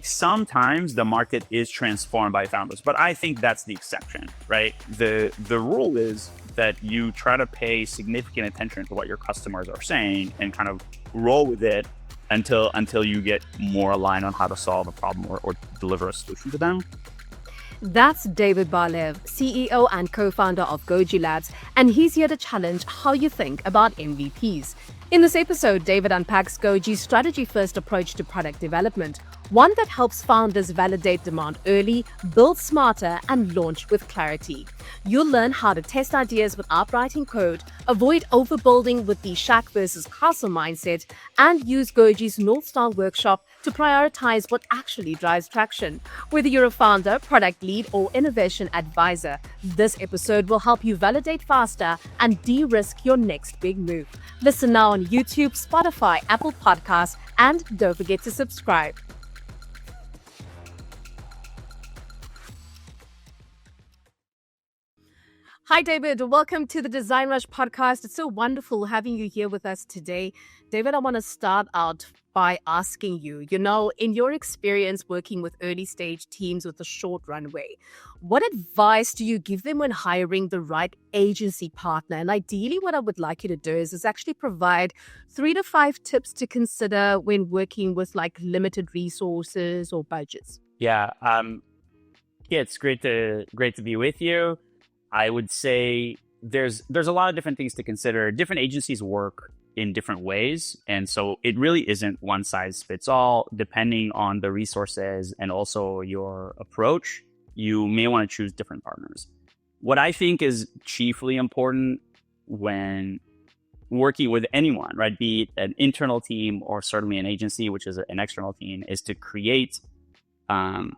sometimes the market is transformed by founders, but I think that's the exception, right? The rule is that you try to pay significant attention to what your customers are saying and kind of roll with it until you get more aligned on how to solve a problem or deliver a solution to them. That's David Barlev, CEO and co-founder of Goji Labs, and he's here to challenge how you think about MVPs. In this episode, David unpacks Goji's strategy-first approach to product development, one that helps founders validate demand early, build smarter, and launch with clarity. You'll learn how to test ideas without writing code, avoid overbuilding with the shack versus castle mindset, and use Goji's North Star workshop to prioritize what actually drives traction. Whether you're a founder, product lead, or innovation advisor, this episode will help you validate faster and de-risk your next big move. Listen now on YouTube, Spotify, Apple Podcasts, and don't forget to subscribe. Hi, David. Welcome to the DesignRush podcast. It's so wonderful having you here with us today. David, I want to start out by asking you, in your experience working with early stage teams with a short runway, what advice do you give them when hiring the right agency partner? And ideally, what I would like you to do is actually provide 3 to 5 tips to consider when working with like limited resources or budgets. Yeah, it's great to be with you. I would say there's a lot of different things to consider. Different agencies work in different ways. And so it really isn't one size fits all. Depending on the resources and also your approach, you may want to choose different partners. What I think is chiefly important when working with anyone, right, be it an internal team or certainly an agency, which is an external team, is to create an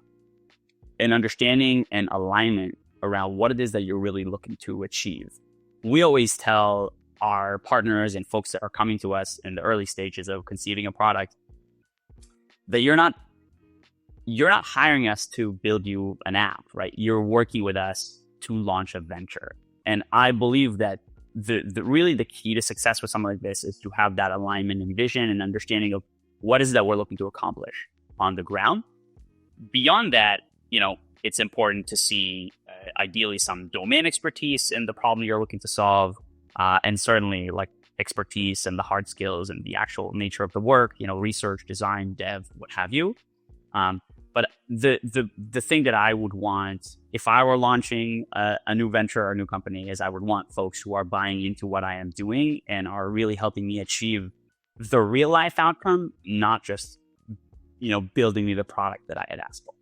understanding and alignment around what it is that you're really looking to achieve. We always tell our partners and folks that are coming to us in the early stages of conceiving a product that you're not hiring us to build you an app, right? You're working with us to launch a venture. And I believe that the key to success with something like this is to have that alignment and vision and understanding of what is that we're looking to accomplish on the ground. Beyond that, it's important to see ideally some domain expertise in the problem you're looking to solve, and certainly like expertise and the hard skills and the actual nature of the work, research, design, dev, what have you. But the thing that I would want if I were launching a new venture or a new company is I would want folks who are buying into what I am doing and are really helping me achieve the real life outcome, not just, building me the product that I had asked for.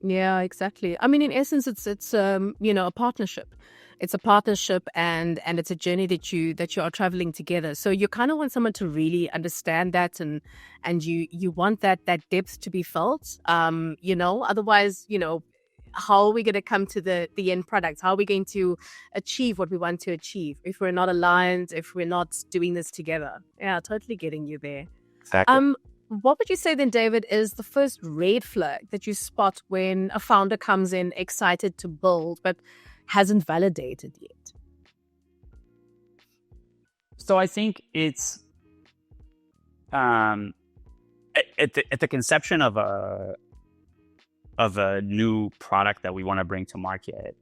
Yeah, exactly. I mean, in essence, it's a partnership. It's a partnership and it's a journey that you are traveling together. So you kind of want someone to really understand that and you want that depth to be felt. Otherwise, how are we going to come to the end product? How are we going to achieve what we want to achieve if we're not aligned, if we're not doing this together? Yeah, totally getting you there. Exactly. What would you say then, David, is the first red flag that you spot when a founder comes in excited to build but hasn't validated yet? So I think it's at the conception of a new product that we want to bring to market.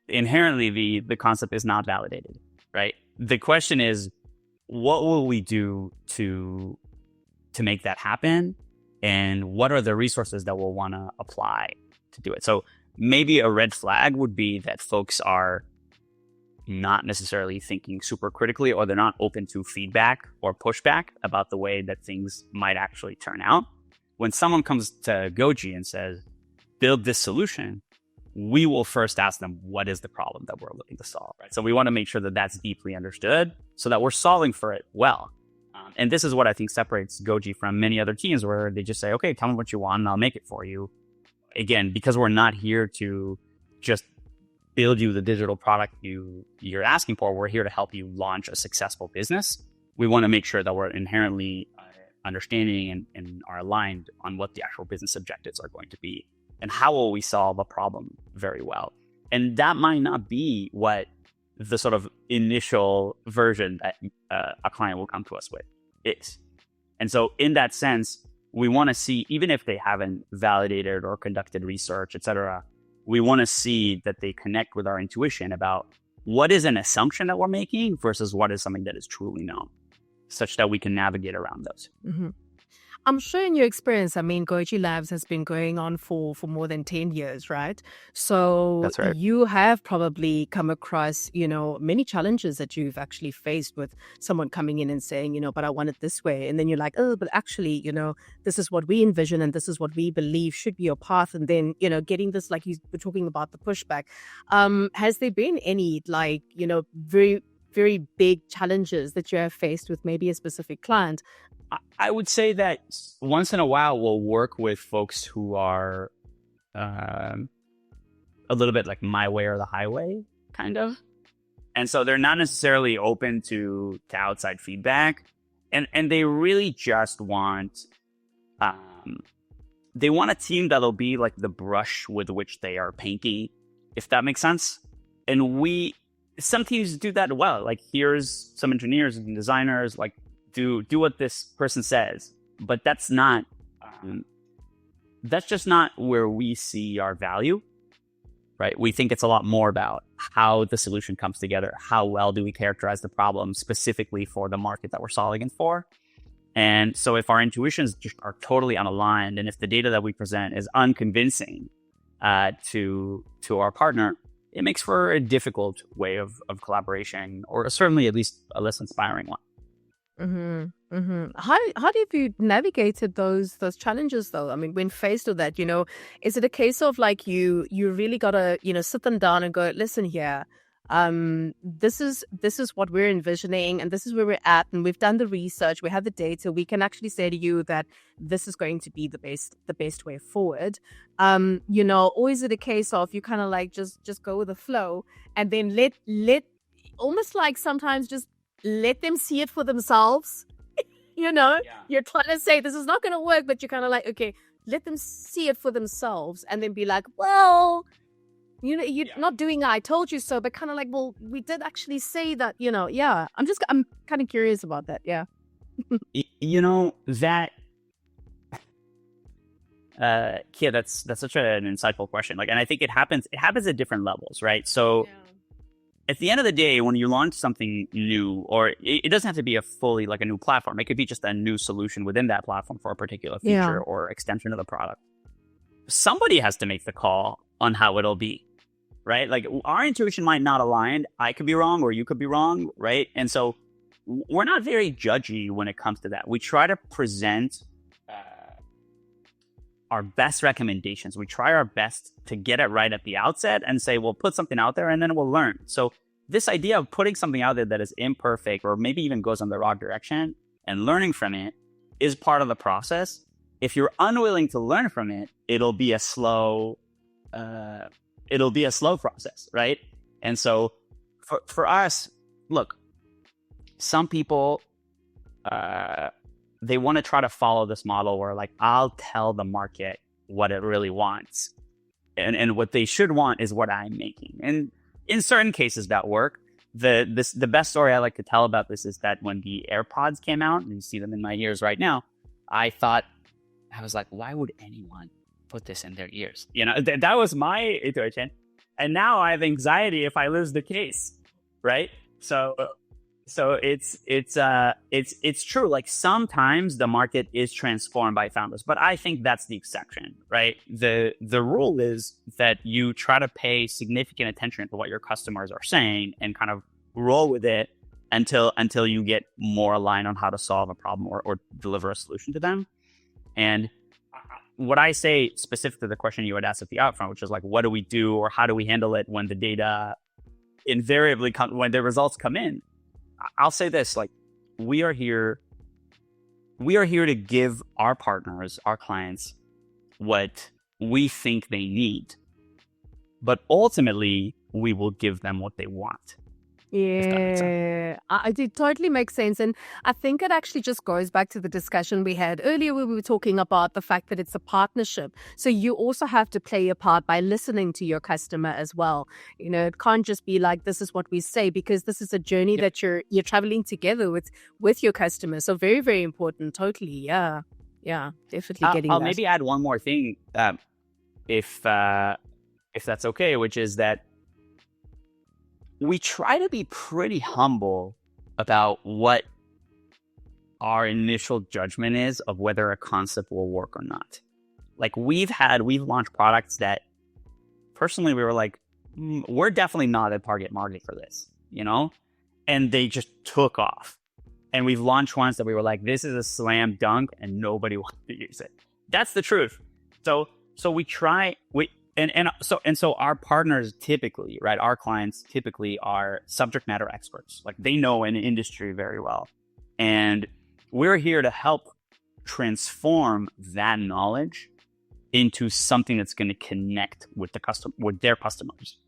Inherently, the concept is not validated, right? The question is, what will we do to make that happen? And what are the resources that we'll want to apply to do it? So maybe a red flag would be that folks are not necessarily thinking super critically, or they're not open to feedback or pushback about the way that things might actually turn out. When someone comes to Goji and says, build this solution, we will first ask them, what is the problem that we're looking to solve, right? So we want to make sure that that's deeply understood so that we're solving for it well. And this is what I think separates Goji from many other teams where they just say, okay, tell me what you want and I'll make it for you. Again, because we're not here to just build you the digital product you're asking for. We're here to help you launch a successful business. We want to make sure that we're inherently understanding and are aligned on what the actual business objectives are going to be and how will we solve a problem very well. And that might not be what the sort of initial version that a client will come to us with is. And so in that sense, we want to see, even if they haven't validated or conducted research, etc., we want to see that they connect with our intuition about what is an assumption that we're making versus what is something that is truly known, such that we can navigate around those. Mm-hmm. I'm sure in your experience, I mean, Goji Labs has been going on for more than 10 years, right? So That's right. you have probably come across, many challenges that you've actually faced with someone coming in and saying, but I want it this way. And then you're like, oh, but actually, this is what we envision and this is what we believe should be your path. And then, getting this, like you were talking about the pushback. Has there been any, very, very big challenges that you have faced with maybe a specific client? I would say that once in a while we'll work with folks who are a little bit like my way or the highway, kind of. And so they're not necessarily open to outside feedback. And they really just want they want a team that'll be like the brush with which they are painting, if that makes sense. And some teams do that well. Like, here's some engineers and designers, like, do what this person says, but that's just not where we see our value, right? We think it's a lot more about how the solution comes together. How well do we characterize the problem specifically for the market that we're solving it for? And so if our intuitions just are totally unaligned, and if the data that we present is unconvincing to our partner, it makes for a difficult way of collaboration, or certainly at least a less inspiring one. Mm-hmm. Mm-hmm. How have you navigated those challenges though? I mean, when faced with that, is it a case of like you really gotta sit them down and go, listen here, this is what we're envisioning and this is where we're at, and we've done the research, we have the data, we can actually say to you that this is going to be the best way forward, or is it a case of you kind of like just go with the flow and then let almost like sometimes just let them see it for themselves. You're trying to say this is not going to work, but you're kind of like, okay, let them see it for themselves and then be like, well, you're not doing I told you so, but kind of like, well, we did actually say that, I'm kind of curious about that. Yeah. That, that's such an insightful question. Like, and I think it happens at different levels, right? So at the end of the day, when you launch something new, or it doesn't have to be a fully like a new platform, it could be just a new solution within that platform for a particular feature or extension of the product. Somebody has to make the call on how it'll be, right? Like, our intuition might not align. I could be wrong, or you could be wrong, right? And so we're not very judgy when it comes to that. We try to present our best recommendations. We try our best to get it right at the outset and say, we'll put something out there and then we'll learn. So this idea of putting something out there that is imperfect or maybe even goes in the wrong direction and learning from it is part of the process. If you're unwilling to learn from it, it'll be a slow process, right? And so for us, look, some people, they want to try to follow this model where, like, I'll tell the market what it really wants. And what they should want is what I'm making. And in certain cases that work. The best story I like to tell about this is that when the AirPods came out, and you see them in my ears right now, I was like, why would anyone put this in their ears? That was my intuition. And now I have anxiety if I lose the case, right? So it's true. Like, sometimes the market is transformed by founders, but I think that's the exception, right? The rule is that you try to pay significant attention to what your customers are saying and kind of roll with it until you get more aligned on how to solve a problem or deliver a solution to them. And what I say specific to the question you had asked at the upfront, which is like, what do we do or how do we handle it when the data invariably when the results come in? I'll say this, like, we are here to give our partners, our clients, what we think they need. But ultimately, we will give them what they want. Yeah, it totally makes sense. And I think it actually just goes back to the discussion we had earlier where we were talking about the fact that it's a partnership. So you also have to play your part by listening to your customer as well. It can't just be like, this is what we say, because this is a journey that you're traveling together with your customer. So very, very important. Totally. Yeah. Yeah, definitely getting I'll that. maybe add one more thing, if that's okay, which is that we try to be pretty humble about what our initial judgment is of whether a concept will work or not. Like we've launched products that personally we were like, we're definitely not a target market for this, and they just took off. And we've launched ones that we were like, this is a slam dunk and nobody wants to use it. That's the truth. So we try, so our partners typically, right? Our clients typically are subject matter experts. Like they know an industry very well. And we're here to help transform that knowledge into something that's going to connect with with their customers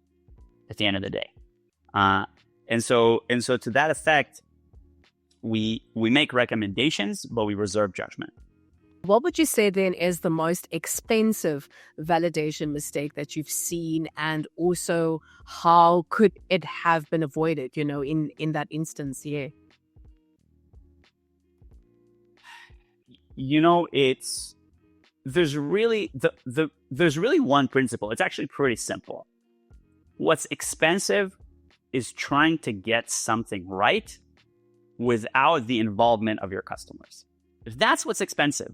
at the end of the day. And so to that effect, we make recommendations, but we reserve judgment. What would you say then is the most expensive validation mistake that you've seen, and also how could it have been avoided, in that instance? Yeah. There's really one principle. It's actually pretty simple. What's expensive is trying to get something right without the involvement of your customers. If that's what's expensive,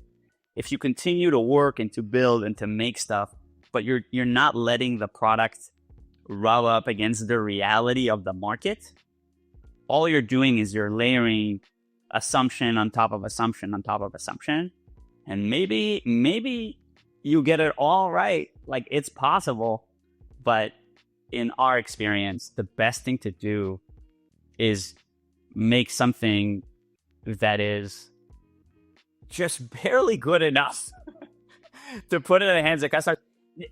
if you continue to work and to build and to make stuff, but you're not letting the product rub up against the reality of the market, all you're doing is you're layering assumption on top of assumption on top of assumption. And maybe you get it all right. Like it's possible, but in our experience, the best thing to do is make something that is just barely good enough to put it in the hands of customers.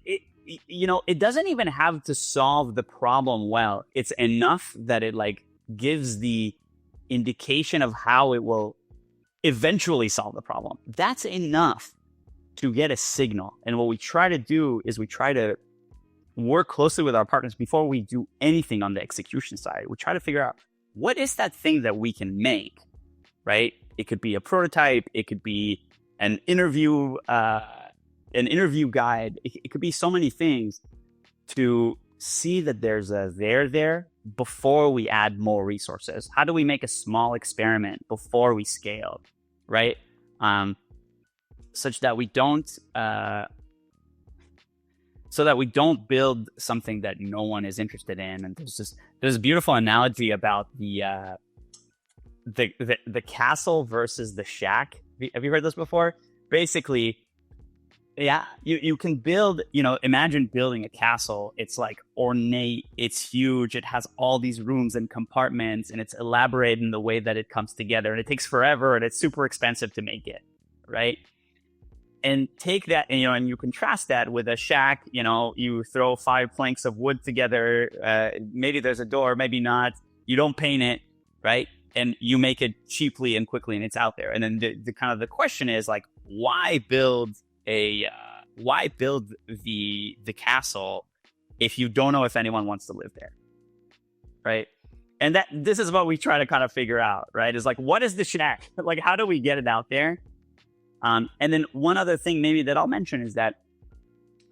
It doesn't even have to solve the problem well. It's enough that it gives the indication of how it will eventually solve the problem. That's enough to get a signal. And what we try to do is we try to work closely with our partners before we do anything on the execution side. We try to figure out what is that thing that we can make, right? It could be a prototype. It could be an interview guide. It could be so many things to see that there's a there before we add more resources. How do we make a small experiment before we scale, right? Such that we don't build something that no one is interested in. And there's a beautiful analogy about the castle versus the shack. Have you heard this before? Basically, yeah, you can build, imagine building a castle. It's like ornate, it's huge, it has all these rooms and compartments, and it's elaborate in the way that it comes together, and it takes forever, and it's super expensive to make it, right? And take that, and you contrast that with a shack. You throw 5 planks of wood together, maybe there's a door, maybe not, you don't paint it, right? And you make it cheaply and quickly, and it's out there. And then the question is why build the castle if you don't know if anyone wants to live there, right? And this is what we try to kind of figure out, right? Is what is the shack? How do we get it out there? And then one other thing maybe that I'll mention is that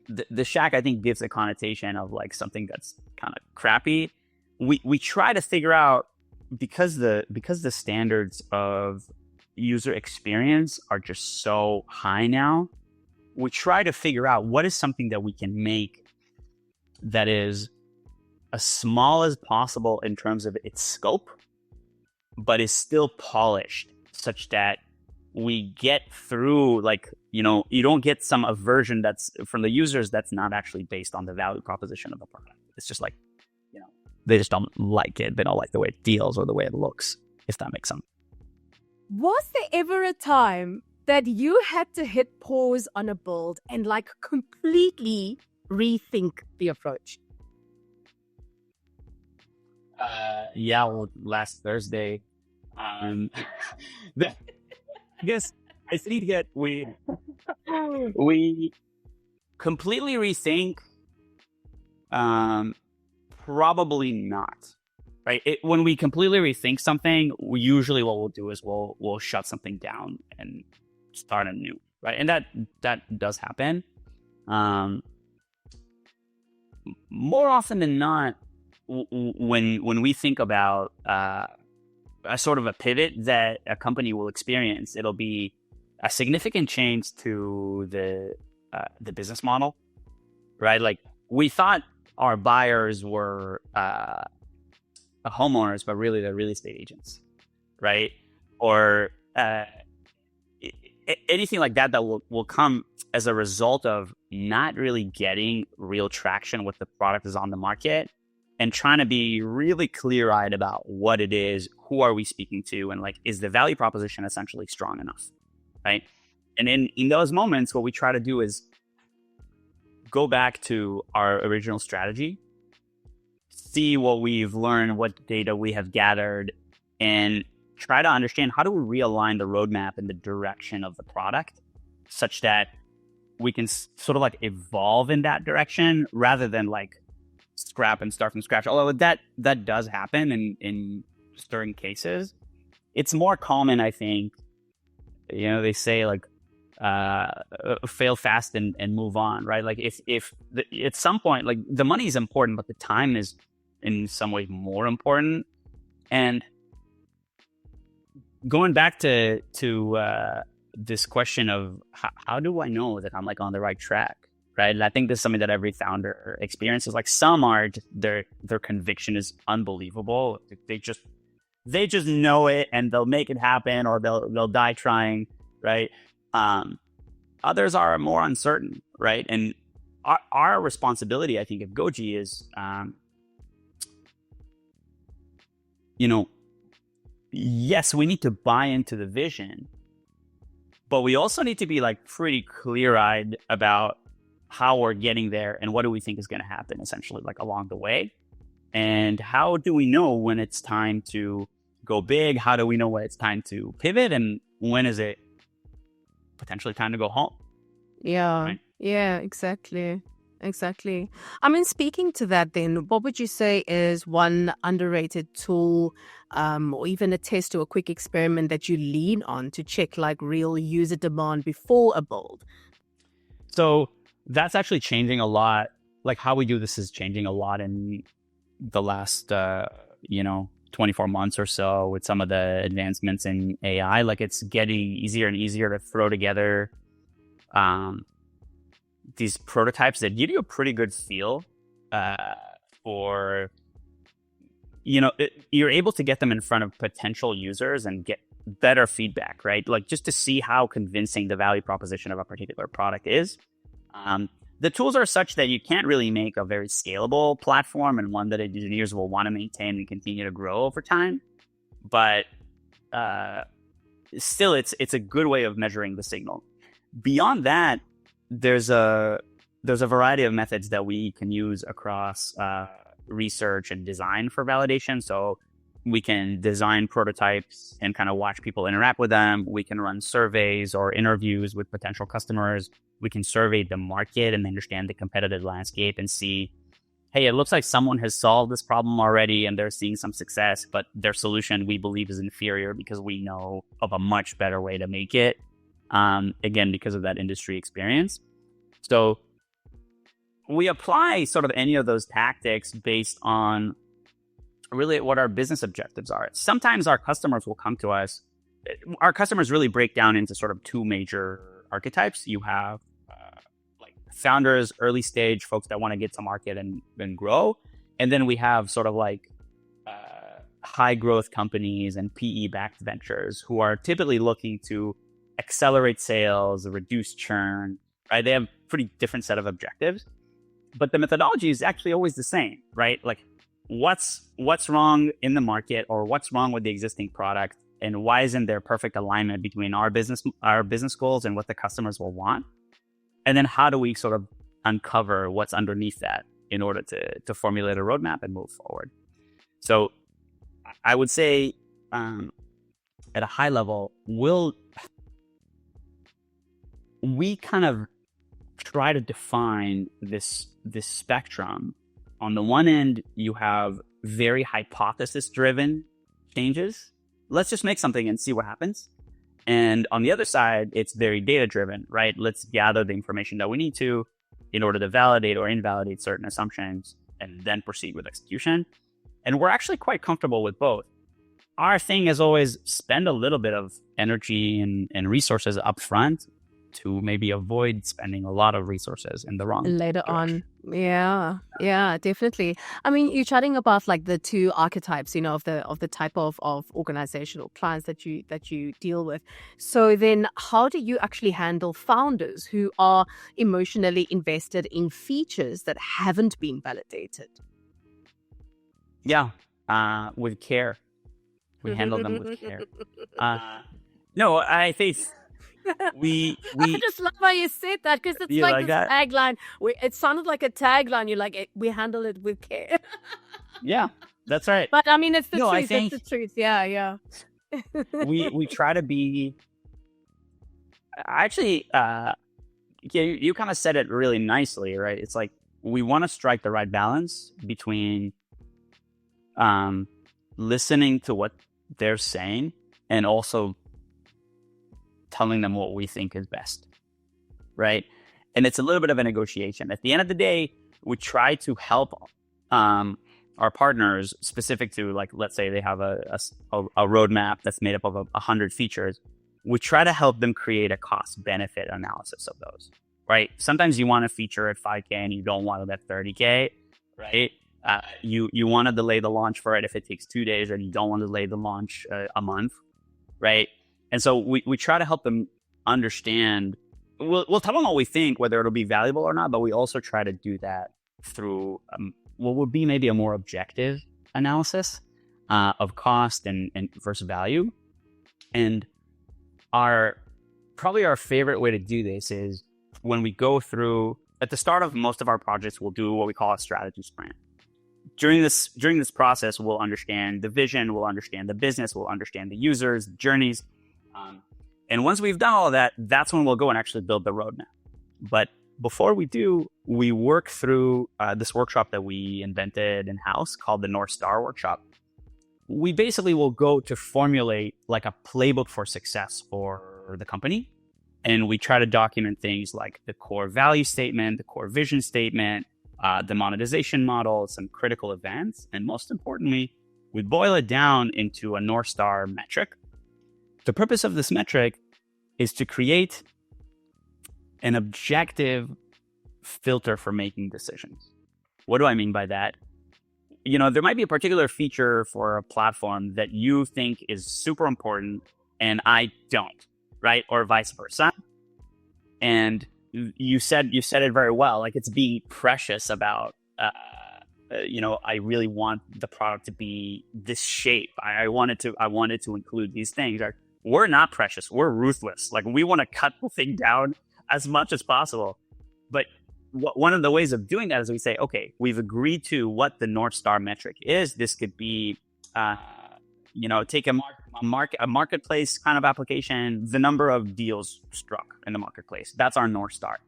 the shack, I think, gives a connotation of something that's kind of crappy. We try to figure out, because the standards of user experience are just so high now, we try to figure out what is something that we can make that is as small as possible in terms of its scope, but is still polished such that we get through, you don't get some aversion that's from the users that's not actually based on the value proposition of the product. It's just they just don't like it. They don't like the way it feels or the way it looks, if that makes sense. Was there ever a time that you had to hit pause on a build and completely rethink the approach? Yeah, well, last Thursday, I guess I think that we completely rethink. Probably not, right? When we completely rethink something, usually what we'll do is we'll shut something down and start anew, right? And that does happen. More often than not, when we think about a sort of a pivot that a company will experience, it'll be a significant change to the business model, right? Like, we thought our buyers were homeowners, but really they're real estate agents, right? Or anything like that will come as a result of not really getting real traction with the product is on the market, and trying to be really clear-eyed about what it is, who are we speaking to, and like, is the value proposition essentially strong enough, right? And in those moments, what we try to do is go back to our original strategy, see what we've learned, what data we have gathered, and try to understand how do we realign the roadmap in the direction of the product such that we can sort of like evolve in that direction rather than like scrap and start from scratch. Although that does happen in certain cases. It's more common, I think. They say like fail fast and move on, right? Like if at some point, like, the money is important, but the time is in some way more important. And going back to this question of how do I know that I'm like on the right track, right? And I think this is something that every founder experiences. Like, some are their conviction is unbelievable. They just know it and they'll make it happen, or they'll die trying, right? Others are more uncertain, right? And our responsibility, I think, at Goji is, yes, we need to buy into the vision, but we also need to be like pretty clear-eyed about how we're getting there and what do we think is going to happen, essentially, like, along the way. And how do we know when it's time to go big? How do we know when it's time to pivot? And when is it potentially time to go home? Yeah, right? Yeah, exactly. Exactly. I mean, speaking to that, then, what would you say is one underrated tool, or even a test or a quick experiment that you lean on to check like real user demand before a build? So that's actually changing a lot. Like, how we do this is changing a lot in the last, 24 months or so, with some of the advancements in AI. Like, it's getting easier and easier to throw together these prototypes that give you a pretty good feel for, you're able to get them in front of potential users and get better feedback, right? Like, just to see how convincing the value proposition of a particular product is. The tools are such that you can't really make a very scalable platform and one that engineers will want to maintain and continue to grow over time. But still, it's a good way of measuring the signal. Beyond that, there's a variety of methods that we can use across research and design for validation. So we can design prototypes and kind of watch people interact with them. We can run surveys or interviews with potential customers. We can survey the market and understand the competitive landscape and see, hey, it looks like someone has solved this problem already and they're seeing some success, but their solution we believe is inferior because we know of a much better way to make it. Again, because of that industry experience. So we apply sort of any of those tactics based on really what our business objectives are. Sometimes our customers will come to us. Our customers really break down into sort of two major archetypes. You have like founders, early stage folks that want to get to market and grow. And then we have sort of like high growth companies and PE backed ventures who are typically looking to accelerate sales, reduce churn, right? They have pretty different set of objectives, but the methodology is actually always the same, right? Like, what's wrong in the market, or what's wrong with the existing product, and why isn't there perfect alignment between our business goals and what the customers will want? And then how do we sort of uncover what's underneath that in order to formulate a roadmap and move forward? So I would say at a high level, we kind of try to define this spectrum. On the one end, you have very hypothesis-driven changes. Let's just make something and see what happens. And on the other side, it's very data driven, right? Let's gather the information that we need to in order to validate or invalidate certain assumptions and then proceed with execution. And we're actually quite comfortable with both. Our thing is always spend a little bit of energy and resources upfront to maybe avoid spending a lot of resources in the wrong later direction. on. Yeah, definitely. I mean, you're chatting about like the two archetypes, of the type of organizational clients that you deal with. So then how do you actually handle founders who are emotionally invested in features that haven't been validated? Yeah, with care. We handle them with care. No, I think we I just love how you said that, because it's like this tagline. It sounded like a tagline. You're like, we handle it with care. Yeah, that's right. But I mean, it's the truth. I think it's the truth. Yeah. we try to be. Actually, you kind of said it really nicely, right? It's like we want to strike the right balance between listening to what they're saying and also telling them what we think is best, right? And it's a little bit of a negotiation. At the end of the day, we try to help our partners specific to, like, let's say they have a roadmap that's made up of 100 features. We try to help them create a cost-benefit analysis of those, right? Sometimes you want a feature at 5K and you don't want it at 30K, right? You want to delay the launch for it if it takes 2 days, or you don't want to delay the launch a month, right? And so we try to help them understand. We'll tell them what we think, whether it'll be valuable or not, but we also try to do that through what would be maybe a more objective analysis of cost and versus value. And our favorite way to do this is when we go through, at the start of most of our projects, we'll do what we call a strategy sprint. During this process, we'll understand the vision, we'll understand the business, we'll understand the users, the journeys. And once we've done all of that, that's when we'll go and actually build the roadmap. But before we do, we work through this workshop that we invented in-house called the North Star Workshop. We basically will go to formulate like a playbook for success for the company. And we try to document things like the core value statement, the core vision statement, the monetization model, some critical events. And most importantly, we boil it down into a North Star metric. The purpose of this metric is to create an objective filter for making decisions. What do I mean by that? There might be a particular feature for a platform that you think is super important and I don't, right? Or vice versa. And you said it very well. Like, it's being precious about, I really want the product to be this shape. I wanted to include these things. We're not precious. We're ruthless. Like, we want to cut the thing down as much as possible. But one of the ways of doing that is we say, okay, we've agreed to what the North Star metric is. This could be, take a marketplace kind of application, the number of deals struck in the marketplace. That's our North Star.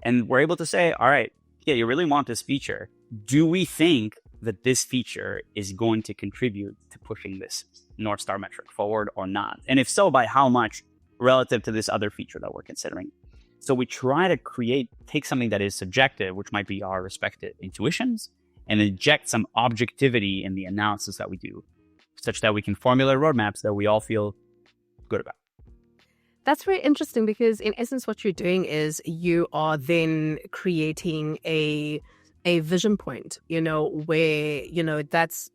And we're able to say, all right, yeah, you really want this feature. Do we think that this feature is going to contribute to pushing this North Star metric forward or not? And if so, by how much relative to this other feature that we're considering? So we try to take something that is subjective, which might be our respective intuitions, and inject some objectivity in the analysis that we do, such that we can formulate roadmaps that we all feel good about. That's very interesting, because in essence, what you're doing is you are then creating a vision point, where, that's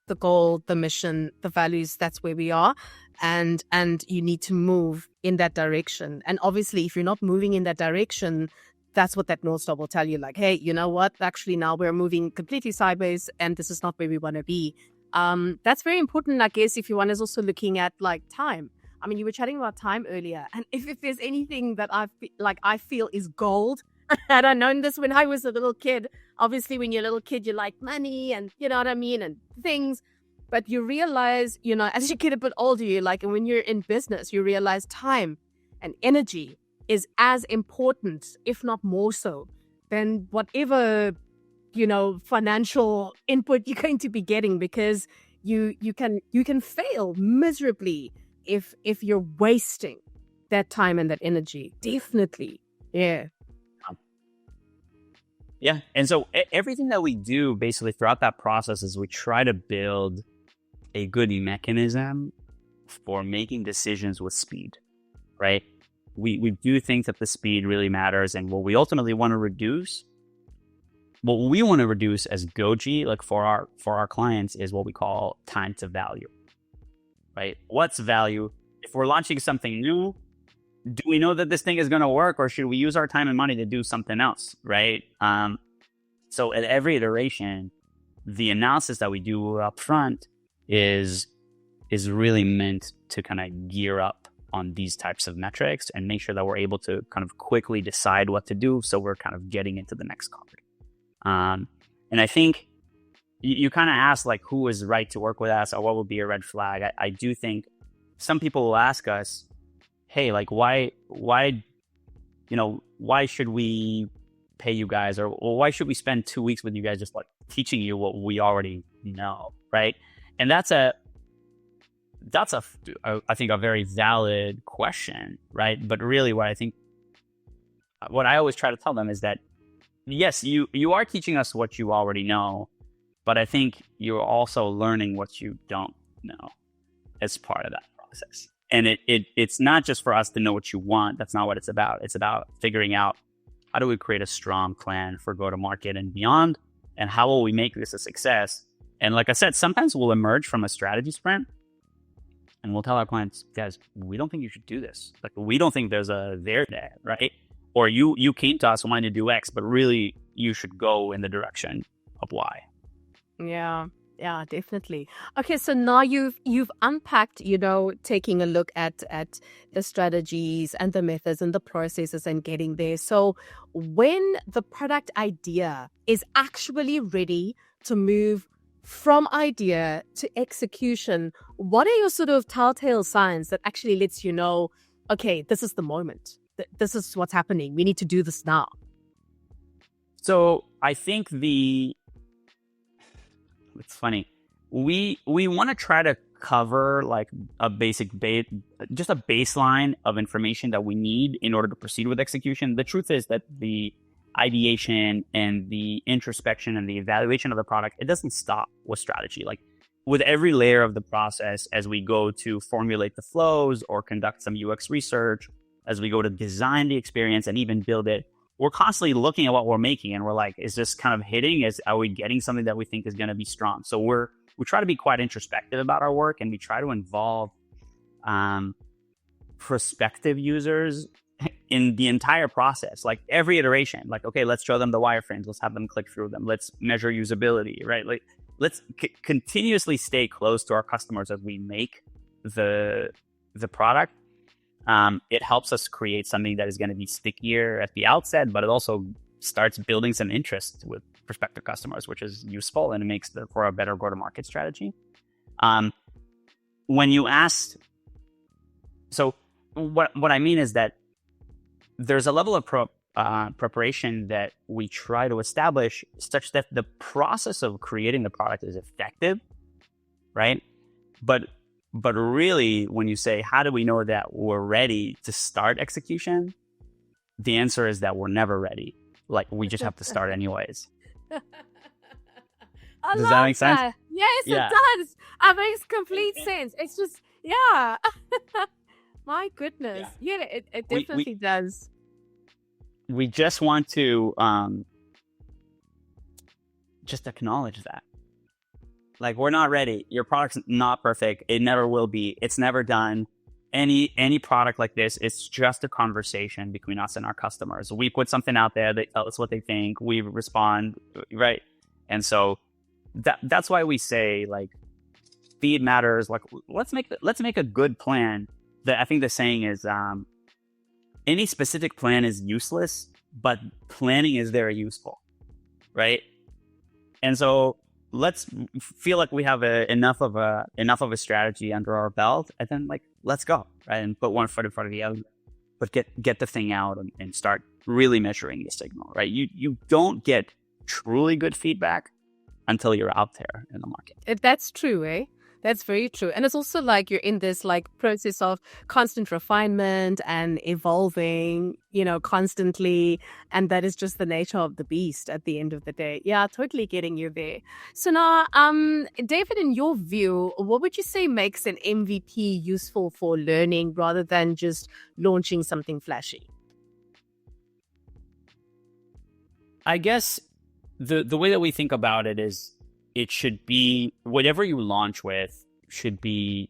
the goal, the mission, the values, that's where we are. And you need to move in that direction. And obviously, if you're not moving in that direction, that's what that North Star will tell you. Like, hey, you know what? Actually, now we're moving completely sideways, and this is not where we want to be. That's very important, I guess, if one is also looking at like time. I mean, you were chatting about time earlier, and if there's anything that I feel is gold, and I known this when I was a little kid. Obviously, when you're a little kid, you like money and you know what I mean, and things. But you realize, as you get a bit older, and when you're in business, you realize time and energy is as important, if not more so, than whatever, financial input you're going to be getting, because you can fail miserably if you're wasting that time and that energy. Definitely. Yeah. Yeah. And so everything that we do basically throughout that process is we try to build a good mechanism for making decisions with speed, right? We do think that the speed really matters. And what we ultimately want to reduce, as Goji, like for our clients, is what we call time to value, right? What's value? If we're launching something new, do we know that this thing is going to work, or should we use our time and money to do something else, right? So at every iteration, the analysis that we do up front is really meant to kind of gear up on these types of metrics and make sure that we're able to kind of quickly decide what to do, so we're kind of getting into the next card. And I think you kind of asked like who is right to work with us or what would be a red flag. I do think some people will ask us, hey, like why should we pay you guys, or why should we spend 2 weeks with you guys just like teaching you what we already know, right? And that's I think a very valid question, right? But really what I always try to tell them is that yes, you are teaching us what you already know, but I think you're also learning what you don't know as part of that process. And it's not just for us to know what you want. That's not what it's about. It's about figuring out how do we create a strong plan for go-to-market and beyond, and how will we make this a success? And like I said, sometimes we'll emerge from a strategy sprint and we'll tell our clients, guys, we don't think you should do this. Like, we don't think there's a there there, right? Or you came to us wanting to do X, but really you should go in the direction of Y. Yeah, definitely. Okay, so now you've unpacked, taking a look at the strategies and the methods and the processes and getting there. So when the product idea is actually ready to move from idea to execution, what are your sort of telltale signs that actually lets you know, okay, this is the moment. This is what's happening. We need to do this now. So I think it's funny. We want to try to cover like a basic just a baseline of information that we need in order to proceed with execution. The truth is that the ideation and the introspection and the evaluation of the product, it doesn't stop with strategy. Like with every layer of the process, as we go to formulate the flows or conduct some UX research, as we go to design the experience and even build it, we're constantly looking at what we're making and we're like, is this kind of hitting? Are we getting something that we think is going to be strong? So we try to be quite introspective about our work, and we try to involve prospective users in the entire process, like every iteration. Like, okay, let's show them the wireframes. Let's have them click through them. Let's measure usability, right? Like, let's continuously stay close to our customers as we make the product. It helps us create something that is going to be stickier at the outset, but it also starts building some interest with prospective customers, which is useful, and it makes for a better go-to-market strategy. When you asked, so what I mean is that there's a level of preparation that we try to establish such that the process of creating the product is effective, right? But really, when you say, how do we know that we're ready to start execution? The answer is that we're never ready. Like, we just have to start anyways. Does that make sense? Yes, yeah. It does. It makes complete sense. It's just, yeah. My goodness. Yeah, it definitely does. We just want to just acknowledge that. Like, we're not ready. Your product's not perfect. It never will be. It's never done. Any product like this, it's just a conversation between us and our customers. We put something out there. They tell us what they think. We respond, right? And so that's why we say, like, speed matters. Like, let's make a good plan. I think the saying is, any specific plan is useless, but planning is very useful, right? And so let's feel like we have enough of a strategy under our belt, and then, like, let's go, right? And put one foot in front of the other, but get the thing out and start really measuring the signal, right? You don't get truly good feedback until you're out there in the market. That's true, eh? That's very true. And it's also like you're in this like process of constant refinement and evolving, constantly. And that is just the nature of the beast at the end of the day. Yeah, totally getting you there. So now, David, in your view, what would you say makes an MVP useful for learning rather than just launching something flashy? I guess the way that we think about it is it should be whatever you launch with should be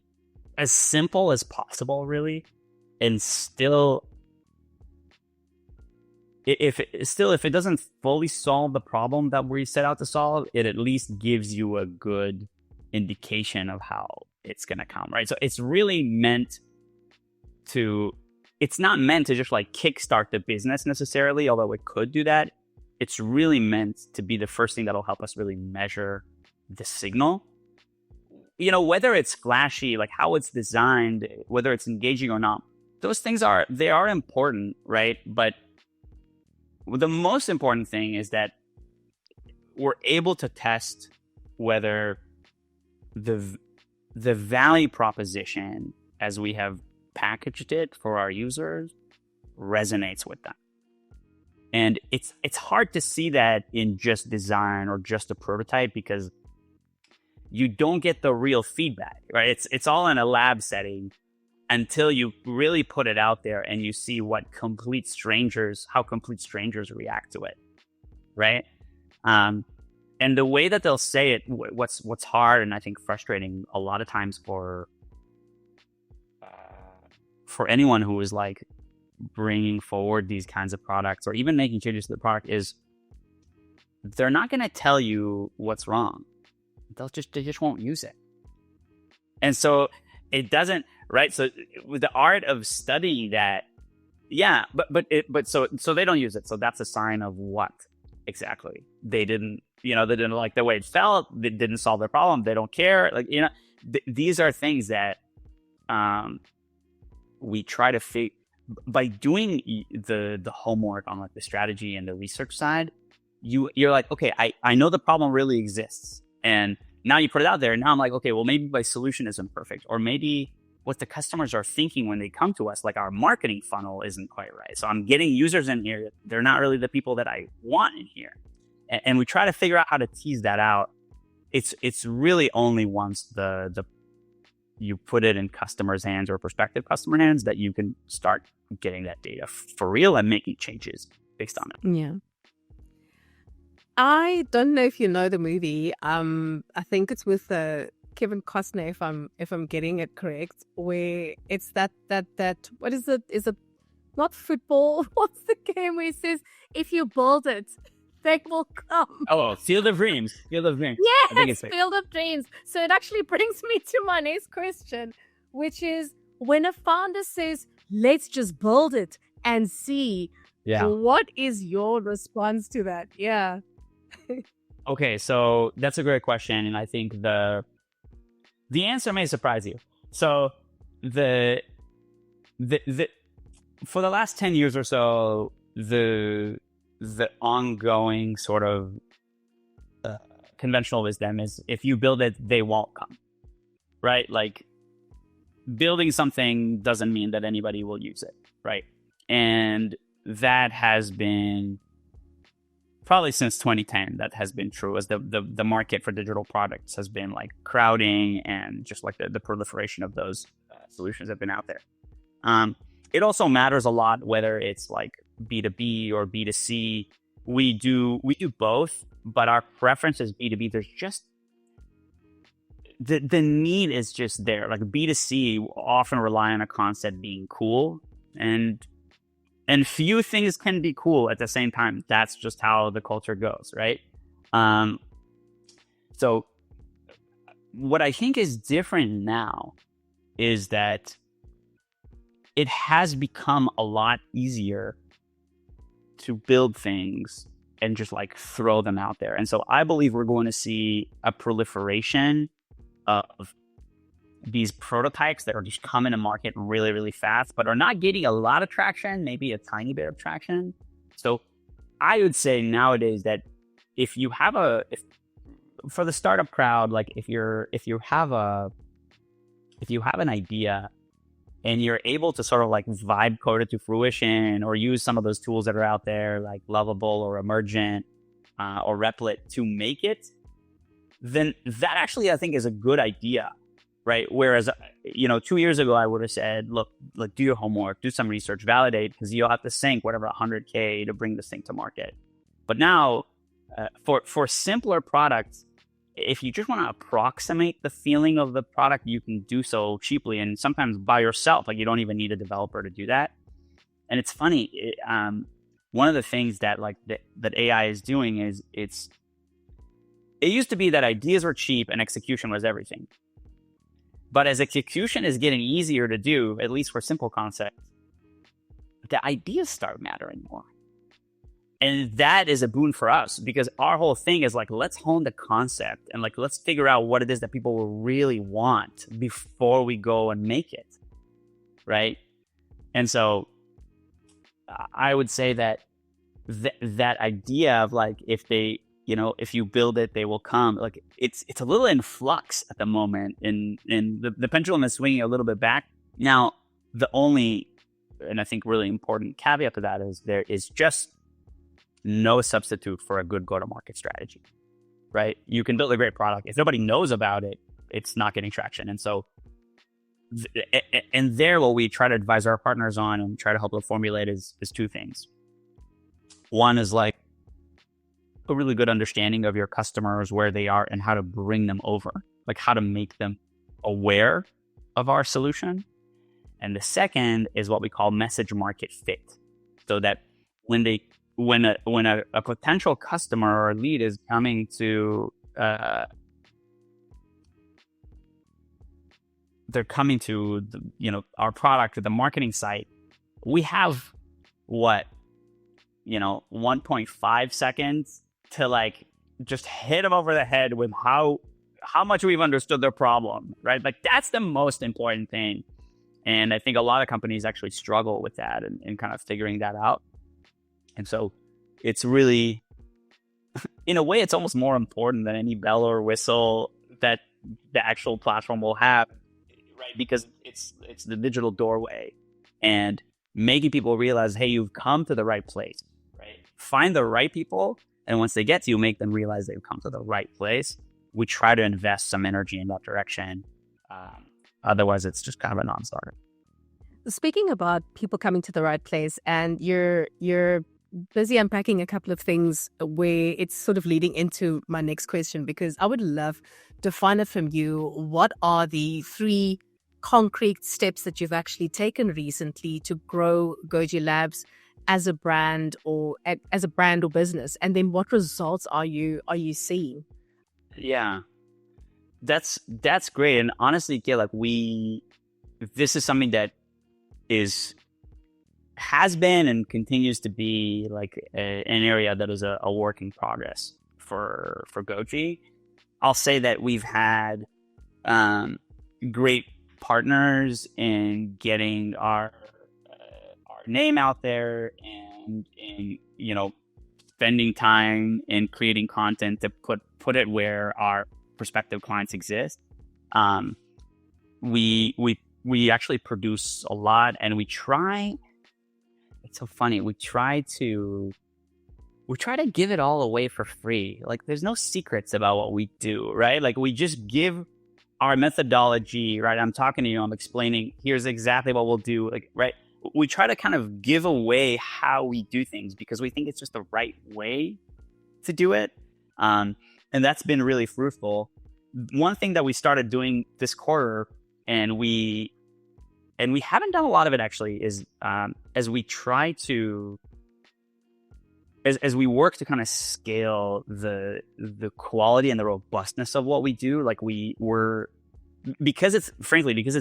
as simple as possible, really, and still, if it doesn't fully solve the problem that we set out to solve, it at least gives you a good indication of how it's going to come, right? So it's really meant to. It's not meant to just like kickstart the business necessarily, although it could do that. It's really meant to be the first thing that'll help us really measure the signal. Whether it's flashy, like how it's designed, whether it's engaging or not, those things are important, right? But the most important thing is that we're able to test whether the value proposition as we have packaged it for our users resonates with them. And it's hard to see that in just design or just a prototype because you don't get the real feedback, right? It's all in a lab setting until you really put it out there and you see how complete strangers react to it, right? And the way that they'll say it, what's hard and I think frustrating a lot of times for anyone who is like bringing forward these kinds of products or even making changes to the product is they're not going to tell you what's wrong. They just won't use it. And so it doesn't, right? So with the art of studying that, yeah, but so they don't use it. So that's a sign of what exactly? They didn't like the way it felt. They didn't solve their problem. They don't care. Like, these are things that we try to figure by doing the homework on like the strategy and the research side. You're like, okay, I know the problem really exists. And now you put it out there and now I'm like, okay, well, maybe my solution isn't perfect. Or maybe what the customers are thinking when they come to us, like our marketing funnel isn't quite right. So I'm getting users in here. They're not really the people that I want in here. And we try to figure out how to tease that out. It's really only once you put it in customers' hands or prospective customer hands that you can start getting that data for real and making changes based on it. Yeah. I don't know if you know the movie. I think it's with Kevin Costner, if I'm getting it correct, where it's that what is it? Is it not football? What's the game where it says if you build it, they will come? Oh, Field of Dreams. Field of Dreams. Yes, Field of Dreams. So it actually brings me to my next question, which is when a founder says, let's just build it and see, what is your response to that? Yeah. Okay, so that's a great question. And I think the answer may surprise you. So the for the last 10 years or so, the ongoing sort of conventional wisdom is if you build it, they won't come, right? Like building something doesn't mean that anybody will use it, right? And that has been probably since 2010, that has been true as the market for digital products has been like crowding and just like the proliferation of those solutions have been out there. It also matters a lot whether it's like B2B or B2C. We do both, but our preference is B2B. There's just the need is just there. Like B2C often rely on a concept being cool, and few things can be cool at the same time. That's just how the culture goes, right? So what I think is different now is that it has become a lot easier to build things and just like throw them out there. And so I believe we're going to see a proliferation of these prototypes that are just coming to market really, really fast, but are not getting a lot of traction, maybe a tiny bit of traction. So I would say nowadays that if you have for the startup crowd, like if you have a if you have an idea and you're able to sort of like vibe code it to fruition or use some of those tools that are out there like Lovable or Emergent or Replit to make it, then that actually I think is a good idea, right? Whereas, 2 years ago, I would have said, look, do your homework, do some research, validate, because you'll have to sink whatever 100K to bring this thing to market. But now for simpler products, if you just want to approximate the feeling of the product, you can do so cheaply and sometimes by yourself. Like you don't even need a developer to do that. And it's funny. One of the things that that AI is doing is it used to be that ideas were cheap and execution was everything. But as execution is getting easier to do, at least for simple concepts, the ideas start mattering more. And that is a boon for us because our whole thing is like, let's hone the concept and let's figure out what it is that people will really want before we go and make it. Right. And so I would say that that idea of if they, if you build it, they will come. It's a little in flux at the moment and the pendulum is swinging a little bit back. Now, the only, and I think really important caveat to that is there is just no substitute for a good go-to-market strategy, right? You can build a great product. If nobody knows about it, it's not getting traction. And so, what we try to advise our partners on and try to help them formulate is two things. One is a really good understanding of your customers, where they are and how to bring them over, how to make them aware of our solution. And the second is what we call message market fit. So that when a potential customer or lead is coming to, they're coming to our product or the marketing site, we have 1.5 seconds to just hit them over the head with how much we've understood their problem, right? That's the most important thing. And I think a lot of companies actually struggle with that and kind of figuring that out. And so it's really, in a way, it's almost more important than any bell or whistle that the actual platform will have, right? Because it's the digital doorway and making people realize, hey, you've come to the right place, right? Find the right people. And once they get to you, make them realize they've come to the right place. We try to invest some energy in that direction. Otherwise, it's just kind of a non-starter. Speaking about people coming to the right place, and you're busy unpacking a couple of things where it's sort of leading into my next question, because I would love to find out from you, what are the 3 concrete steps that you've actually taken recently to grow Goji Labs as a brand or business, and then what results are you seeing? Yeah, that's great. And honestly, Kay, this is something that has been and continues to be an area that is a work in progress for Goji. I'll say that we've had great partners in getting our name out there and spending time in creating content to put it where our prospective clients exist. We actually produce a lot, and we try. It's so funny. We try to give it all away for free. There's no secrets about what we do, right? We just give our methodology, right? I'm talking to you. I'm explaining. Here's exactly what we'll do, right? We try to kind of give away how we do things because we think it's just the right way to do it. And that's been really fruitful. One thing that we started doing this quarter, and we haven't done a lot of it actually, is as we work to kind of scale the quality and the robustness of what we do, because it's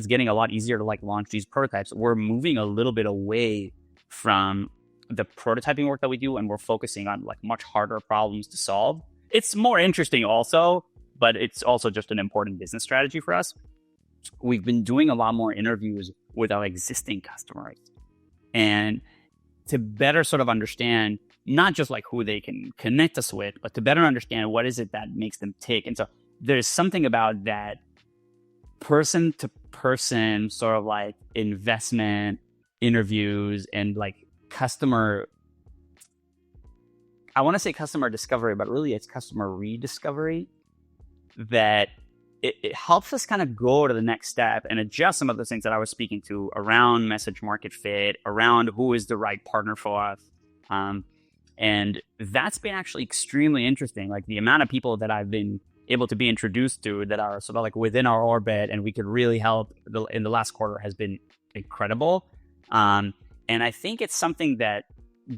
getting a lot easier to launch these prototypes, we're moving a little bit away from the prototyping work that we do, and we're focusing on much harder problems to solve. It's more interesting also, but it's also just an important business strategy for us. We've been doing a lot more interviews with our existing customers, and to better sort of understand not just who they can connect us with, but to better understand what is it that makes them tick. And so there's something about that person to in-person sort of like investment interviews and like I want to say customer discovery, but really it's customer rediscovery, that it helps us kind of go to the next step and adjust some of the things that I was speaking to around message market fit, around who is the right partner for us. And that's been actually extremely interesting. Like the amount of people that I've been able to be introduced to that are sort of like within our orbit and we could really help in the last quarter has been incredible. And I think it's something that we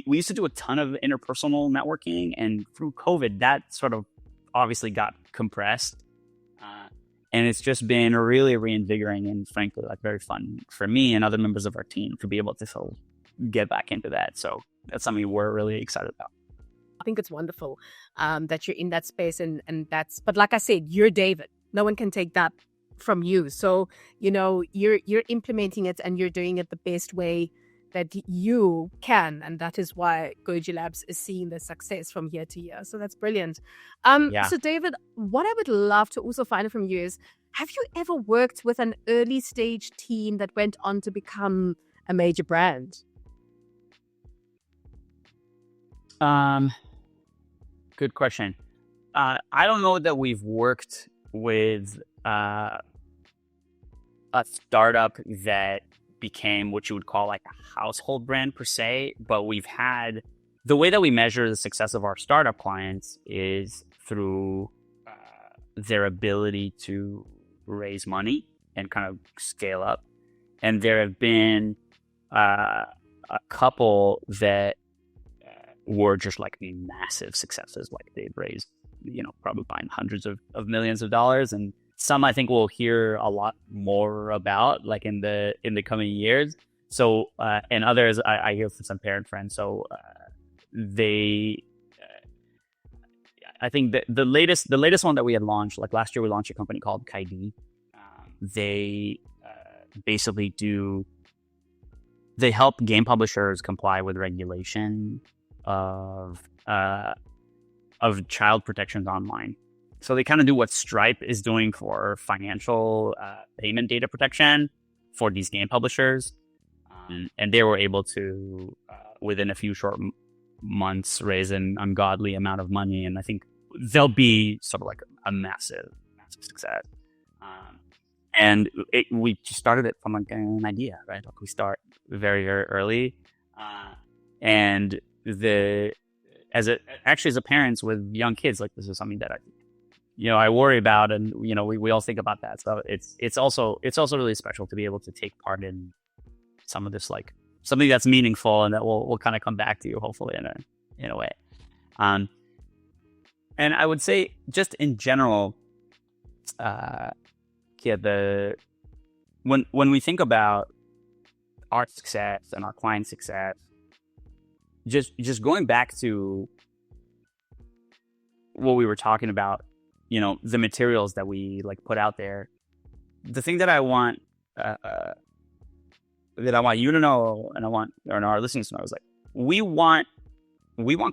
used to do a ton of interpersonal networking, and through COVID, that sort of obviously got compressed. And it's just been really reinvigorating and frankly, like very fun for me and other members of our team to be able to sort of get back into that. So that's something we're really excited about. I think it's wonderful that you're in that space, and but like I said, you're David. No one can take that from you. So, you're implementing it and you're doing it the best way that you can, and that is why Goji Labs is seeing the success from year to year. So that's brilliant. So David, what I would love to also find out from you is, have you ever worked with an early stage team that went on to become a major brand? Good question. I don't know that we've worked with a startup that became what you would call like a household brand per se, but we've had the way that we measure the success of our startup clients is through their ability to raise money and kind of scale up. And there have been a couple that were just like massive successes. Like they've raised, probably buying hundreds of millions of dollars, and some I think we'll hear a lot more about like in the coming years. So and others I hear from some parent friends. So I think that the latest one that we had launched, like last year, we launched a company called Kaidi. They basically they help game publishers comply with regulation of child protections online. So they kind of do what Stripe is doing for financial payment data protection for these game publishers. And they were able to, within a few short months, raise an ungodly amount of money. And I think they'll be sort of like a massive success. And we just started it from like an idea, right? Like we start very, very early. And as a parents with young kids, like this is something that I worry about, and we all think about that. So it's also really special to be able to take part in some of this, like something that's meaningful and that will kind of come back to you hopefully in a way. And I would say just in general, when we think about our success and our client success, just going back to what we were talking about, the materials that we like put out there, the thing that I want you to know, and I want our listeners to know, is like we want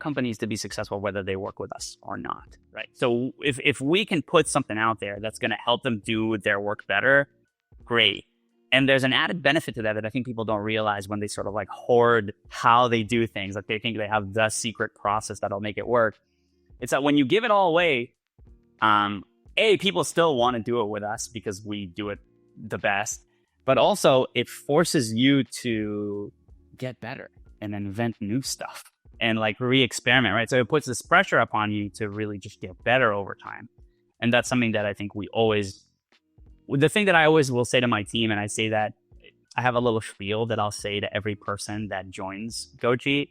companies to be successful whether they work with us or not, right? So if we can put something out there that's going to help them do their work better, great. And there's an added benefit to that I think people don't realize when they sort of like hoard how they do things. Like they think they have the secret process that'll make it work. It's that when you give it all away, people still want to do it with us because we do it the best, but also it forces you to get better and invent new stuff and like re-experiment, right? So it puts this pressure upon you to really just get better over time. And that's something that I think the thing that I always will say to my team, and I say that I have a little spiel that I'll say to every person that joins Goji.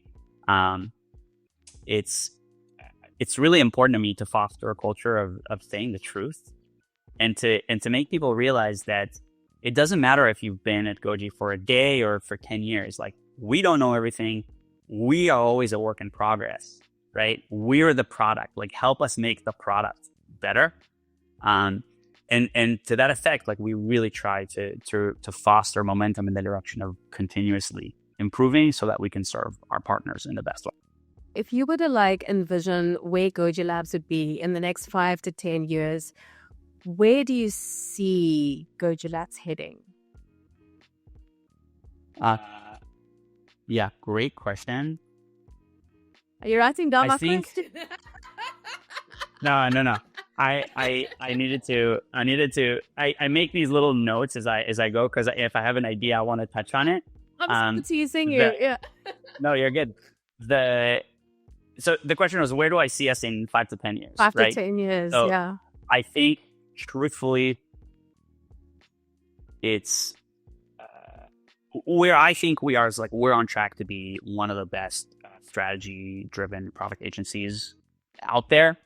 It's really important to me to foster a culture of saying the truth and to make people realize that it doesn't matter if you've been at Goji for a day or for 10 years. Like, we don't know everything. We are always a work in progress, right? We're the product. Like, help us make the product better. And to that effect, like we really try to foster momentum in the direction of continuously improving so that we can serve our partners in the best way. If you were to like envision where Goji Labs would be in the next 5 to 10 years, where do you see Goji Labs heading? Yeah, great question. Are you writing down my think question? no. I needed to. I make these little notes as I go, because if I have an idea, I want to touch on it. I'm teasing you. Yeah. No, you're good. So the question was, where do I see us in 5 to 10 years? 5 right? to 10 years. So yeah. I think, truthfully, it's where I think we are is like we're on track to be one of the best strategy-driven product agencies out there.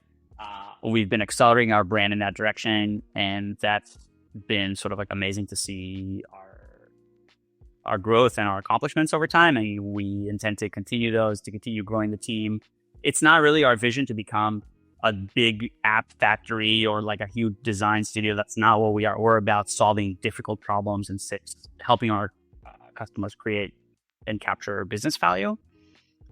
We've been accelerating our brand in that direction, and that's been sort of like amazing to see our growth and our accomplishments over time. And we intend to continue those, to continue growing the team. It's not really our vision to become a big app factory or like a huge design studio. That's not what we are. We're about solving difficult problems and helping our customers create and capture business value.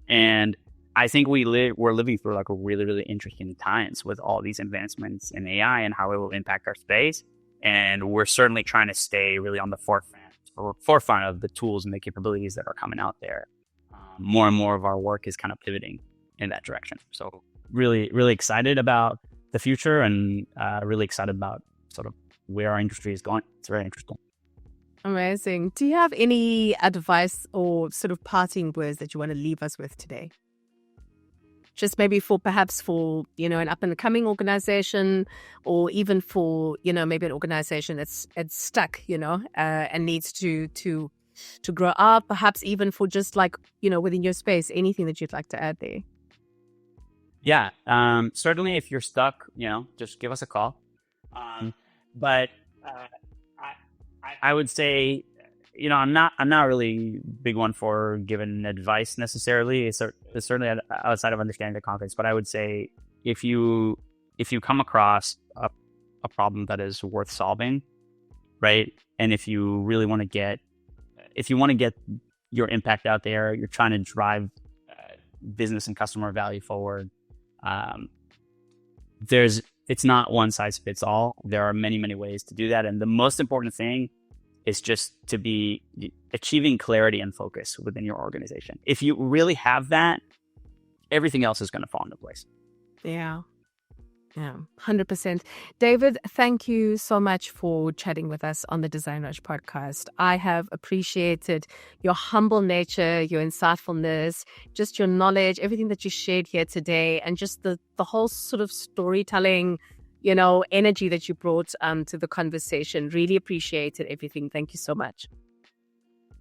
And I think we're living through like a really, really interesting times with all these advancements in AI and how it will impact our space. And we're certainly trying to stay really on the forefront of the tools and the capabilities that are coming out there. More and more of our work is kind of pivoting in that direction. So really, really excited about the future, and really excited about sort of where our industry is going. It's very interesting. Amazing. Do you have any advice or sort of parting words that you want to leave us with today? Just maybe for an up and coming organization, or even for, maybe an organization that's stuck, and needs to grow up, perhaps even for just like, within your space, anything that you'd like to add there? Yeah, certainly if you're stuck, just give us a call. But I would say, I'm not really big one for giving advice necessarily. It's certainly outside of understanding the context. But I would say if you come across a problem that is worth solving, right, and if you really want to get your impact out there, you're trying to drive business and customer value forward. It's not one size fits all. There are many, many ways to do that. And the most important thing is just to be achieving clarity and focus within your organization. If you really have that, everything else is going to fall into place. Yeah, 100%. David, thank you so much for chatting with us on the DesignRush podcast. I have appreciated your humble nature, your insightfulness, just your knowledge, everything that you shared here today, and just the whole sort of storytelling, energy that you brought to the conversation. Really appreciated everything. Thank you so much.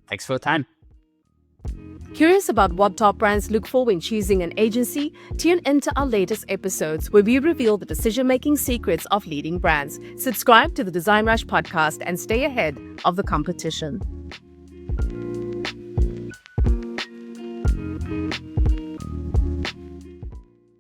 Thanks for the time. Curious about what top brands look for when choosing an agency? Tune into our latest episodes where we reveal the decision-making secrets of leading brands. Subscribe to the DesignRush podcast and stay ahead of the competition.